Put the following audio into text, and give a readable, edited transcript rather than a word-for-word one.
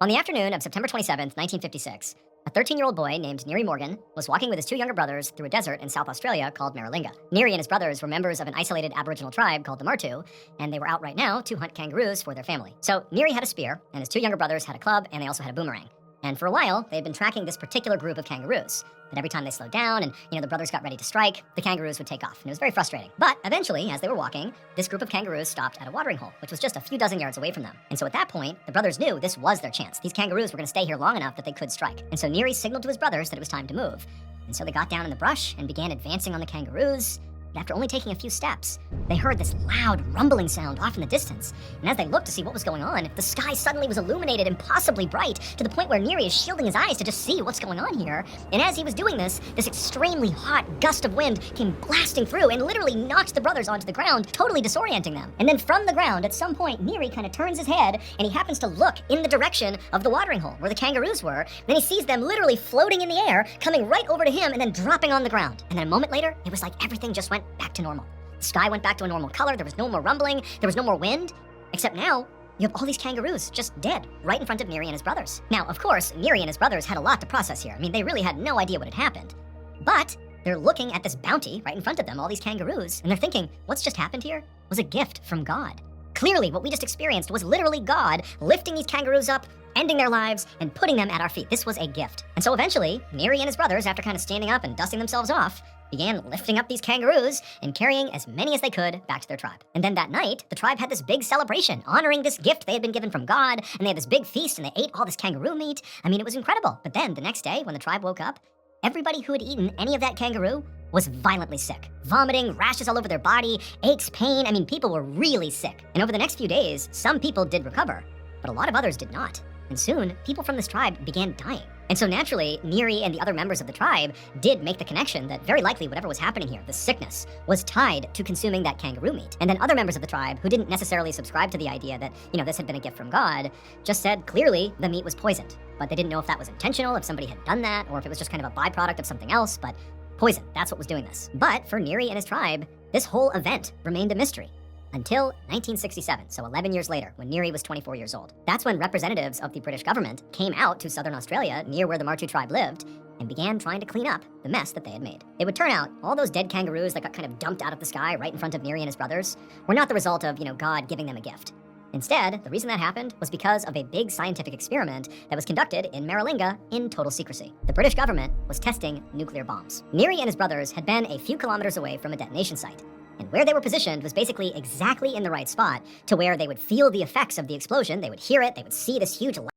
On the afternoon of September 27th, 1956, a 13-year-old boy named Neary Morgan was walking with his two younger brothers through a desert in South Australia called Maralinga. Neary and his brothers were members of an isolated Aboriginal tribe called the Martu, and they were out right now to hunt kangaroos for their family. So Neary had a spear, and his two younger brothers had a club, and they also had a boomerang. And for a while, they had been tracking this particular group of kangaroos. But every time they slowed down and, the brothers got ready to strike, the kangaroos would take off. And it was very frustrating. But eventually, as they were walking, this group of kangaroos stopped at a watering hole, which was just a few dozen yards away from them. And so at that point, the brothers knew this was their chance. These kangaroos were going to stay here long enough that they could strike. And so Neary signaled to his brothers that it was time to move. And so they got down in the brush and began advancing on the kangaroos. But after only taking a few steps, they heard this loud rumbling sound off in the distance. And as they looked to see what was going on, the sky suddenly was illuminated impossibly bright to the point where Neary is shielding his eyes to just see what's going on here. And as he was doing this extremely hot gust of wind came blasting through and literally knocked the brothers onto the ground, totally disorienting them. And then from the ground, at some point, Neary kind of turns his head and he happens to look in the direction of the watering hole where the kangaroos were. Then he sees them literally floating in the air, coming right over to him and then dropping on the ground. And then a moment later, it was like everything just went back to normal. The sky went back to a normal color, there was no more rumbling, there was no more wind, except now, you have all these kangaroos just dead, right in front of Neary and his brothers. Now, of course, Neary and his brothers had a lot to process here. I mean, they really had no idea what had happened. But they're looking at this bounty right in front of them, all these kangaroos, and they're thinking, what's just happened here was a gift from God. Clearly, what we just experienced was literally God lifting these kangaroos up, ending their lives, and putting them at our feet. This was a gift. And so eventually, Neary and his brothers, after kind of standing up and dusting themselves off, began lifting up these kangaroos and carrying as many as they could back to their tribe. And then that night, the tribe had this big celebration honoring this gift they had been given from God, and they had this big feast and they ate all this kangaroo meat. I mean, it was incredible. But then the next day, when the tribe woke up, everybody who had eaten any of that kangaroo was violently sick. Vomiting, rashes all over their body, aches, pain. I mean, people were really sick. And over the next few days, some people did recover, but a lot of others did not. And soon, people from this tribe began dying. And so naturally, Neary and the other members of the tribe did make the connection that very likely whatever was happening here, the sickness, was tied to consuming that kangaroo meat. And then other members of the tribe, who didn't necessarily subscribe to the idea that, this had been a gift from God, just said clearly the meat was poisoned. But they didn't know if that was intentional, if somebody had done that, or if it was just kind of a byproduct of something else, but poison, that's what was doing this. But for Neary and his tribe, this whole event remained a mystery. Until 1967, so 11 years later, when Neary was 24 years old. That's when representatives of the British government came out to southern Australia, near where the Martu tribe lived, and began trying to clean up the mess that they had made. It would turn out all those dead kangaroos that got kind of dumped out of the sky right in front of Neary and his brothers were not the result of, God giving them a gift. Instead, the reason that happened was because of a big scientific experiment that was conducted in Maralinga in total secrecy. The British government was testing nuclear bombs. Neary and his brothers had been a few kilometers away from a detonation site. And where they were positioned was basically exactly in the right spot to where they would feel the effects of the explosion, they would hear it, they would see this huge